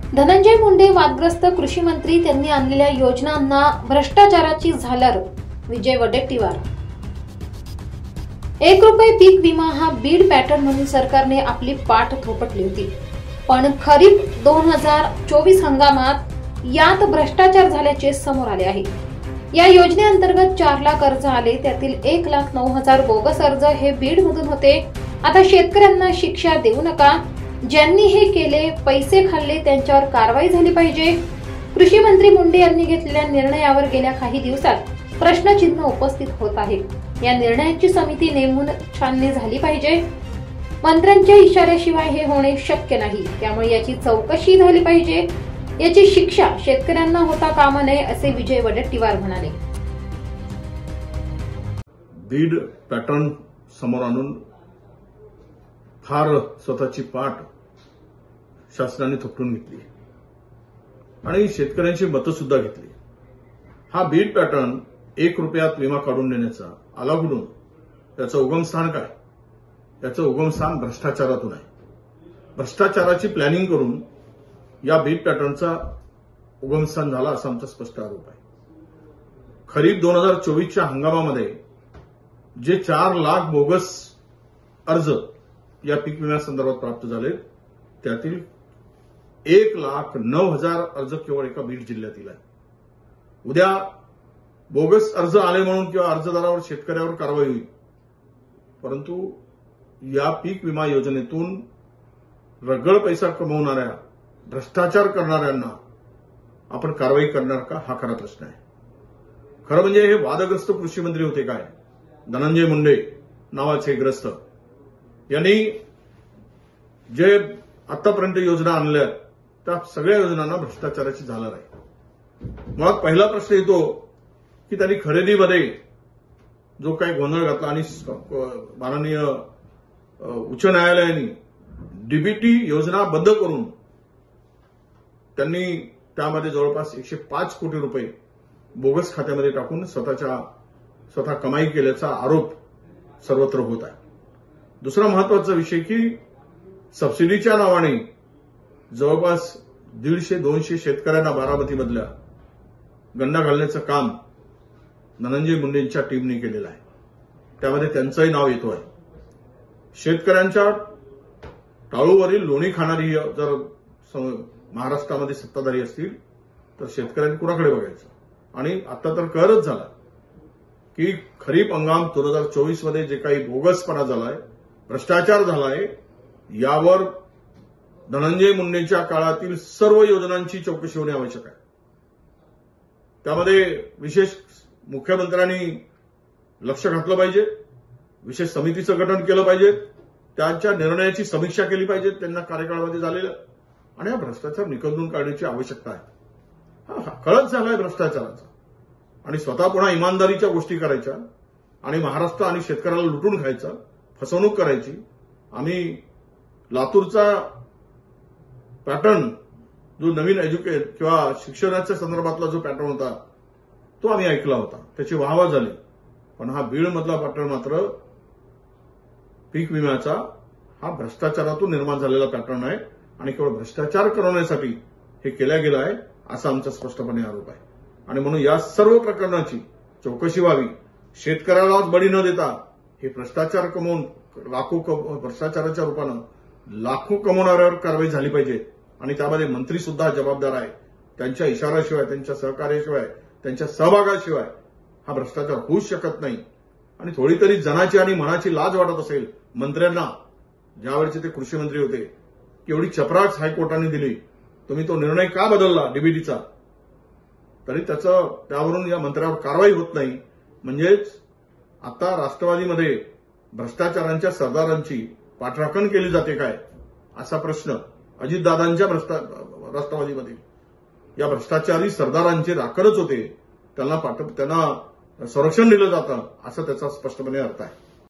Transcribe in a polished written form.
धनंजय मुंडे वादग्रस्त कृषी मंत्री, त्यांनी आणलेल्या योजनांना भ्रष्टाचाराची झालर. विजय वडेट्टीवार. 1 रुपये पीक विमा हा बीड पॅटर्न म्हणून सरकारने आपली पाठ थोपटली होती, पण खरीप 2024 हंगामात यात भ्रष्टाचार झाल्याचे समोर आले आहे. या योजनेअंतर्गत 4 लाख अर्ज आले, त्यातील 1,09,000 बोगस अर्ज हे बीड मधून होते. आता शेतकऱ्यांना शिक्षा देऊ नका, ज्यांनी हे केले, पैसे खाल्ले, त्यांच्यावर कारवाई झाली पाहिजे. कृषी मंत्री मुंडे यांनी घेतलेल्या निर्णयावर गेल्या काही दिवसात प्रश्नचिन्ह उपस्थित होत आहे. या निर्णयाची समिती नेमून छाननी झाली पाहिजे. मंत्र्यांच्या इशाऱ्याशिवाय हे होणे शक्य नाही, त्यामुळे याची चौकशी झाली पाहिजे. याची शिक्षा शेतकऱ्यांना होता कामा नये, असे विजय वडेट्टीवार म्हणाले. बीड पॅटर्न समोर आणून फार स्वतःची पाठ शासनाने थोपटून घेतली आणि शेतकऱ्यांची मतं सुद्धा घेतली. हा बीड पॅटर्न 1 रुपयात विमा काढून देण्याचा आला कुठून? त्याचं उगमस्थान काय? त्याचं उगमस्थान भ्रष्टाचारातून आहे. भ्रष्टाचाराची प्लॅनिंग करून या बीड पॅटर्नचा उगमस्थान झाला, असा आमचा स्पष्ट आरोप आहे. खरीप 2024च्या हंगामामध्ये जे 4 लाख बोगस अर्ज या पीक विम्यासंदर्भात प्राप्त झाले, त्यातील 1,09,000 अर्ज केवळ एका बीड जिल्ह्यातील आहे. उद्या बोगस अर्ज आले म्हणून किंवा अर्जदारावर, शेतकऱ्यावर कारवाई होईल, परंतु या पीक विमा योजनेतून रगड पैसा कमवणाऱ्या, भ्रष्टाचार करणाऱ्यांना आपण कारवाई करणार का, हा खरा प्रश्न आहे. खरं म्हणजे हे वादग्रस्त कृषी मंत्री होते काय? धनंजय मुंडे नावाचे ग्रस्त यांनी जे आतापर्यंत योजना आणल्या, त्या सगळ्या योजनांना भ्रष्टाचाराची झालर आहे. मुळात पहिला प्रश्न येतो की त्यांनी खरेदीमध्ये जो काही गोंधळ घातला आणि माननीय उच्च न्यायालयाने डीबीटी योजना बंद करून त्यांनी त्यामध्ये जवळपास 105 कोटी रुपये बोगस खात्यामध्ये टाकून स्वतः कमाई केल्याचा आरोप सर्वत्र होत आहे. दुसरा महत्वाचा विषय की सबसिडीच्या नावाने जवळपास 150-200 शेतकऱ्यांना बारामतीमधल्या गंडा घालण्याचं काम धनंजय मुंडेंच्या टीमने केलेलं आहे. त्यामध्ये त्यांचंही नाव येतो आहे. शेतकऱ्यांच्या टाळूवरील लोणी खाणारी जर महाराष्ट्रामध्ये सत्ताधारी असतील तर शेतकऱ्यांनी कुणाकडे बघायचं? आणि आता तर कळच झाला की खरीप हंगाम 2024 मध्ये जे काही बोगसपणा झालाय, भ्रष्टाचार झालाय, यावर धनंजय मुंडेंच्या काळातील सर्व योजनांची चौकशी होणे आवश्यक आहे. त्यामध्ये विशेष मुख्यमंत्र्यांनी लक्ष घातलं पाहिजे, विशेष समितीचं गठन केलं पाहिजे, त्यांच्या निर्णयाची समीक्षा केली पाहिजे त्यांना कार्यकाळामध्ये झालेलं, आणि हा भ्रष्टाचार निकंदून काढण्याची आवश्यकता आहे. हा कळत झालाय भ्रष्टाचाराचा, आणि स्वतः पुन्हा इमानदारीच्या गोष्टी करायच्या आणि महाराष्ट्र आणि शेतकऱ्याला लुटून खायचं, फसवणूक करायची. आम्ही लातूरचा पॅटर्न जो नवीन किंवा शिक्षणाच्या संदर्भातला जो पॅटर्न होता तो आम्ही ऐकला होता, त्याची वाहवा झाली. पण हा बीडमधला पॅटर्न मात्र पीक विम्याचा हा भ्रष्टाचारातून निर्माण झालेला पॅटर्न आहे आणि केवळ भ्रष्टाचार करवण्यासाठी हे केल्या गेलं आहे, असा आमचा स्पष्टपणे आरोप आहे. आणि म्हणून या सर्व प्रकरणाची चौकशी व्हावी. शेतकऱ्यालाच बळी न देता हे भ्रष्टाचार कमवून भ्रष्टाचाराच्या रूपानं लाखो कमवणाऱ्यावर कारवाई झाली पाहिजे. आणि त्यामध्ये मंत्री सुद्धा जबाबदार आहे. त्यांच्या इशाऱ्याशिवाय, त्यांच्या सहकार्याशिवाय, त्यांच्या सहभागाशिवाय हा भ्रष्टाचार होऊच शकत नाही. आणि थोडी तरी जनाची आणि मनाची लाज वाटत असेल मंत्र्यांना, ज्यावेळेचे ते कृषी मंत्री होते, की एवढी चपराक हायकोर्टाने दिली, तुम्ही तो निर्णय का बदलला डीबीटीचा, तरी त्यावरून या मंत्र्यावर कारवाई होत नाही. म्हणजेच आता राष्ट्रवादीमध्ये भ्रष्टाचारांच्या सरदारांची पाठराखण केली जाते काय, असा प्रश्न अजितदादांच्या राष्ट्रवादीमध्ये या भ्रष्टाचारी सरदारांचे राखणच होते, त्यांना संरक्षण दिलं जातं, असं त्याचा स्पष्टपणे अर्थ आहे.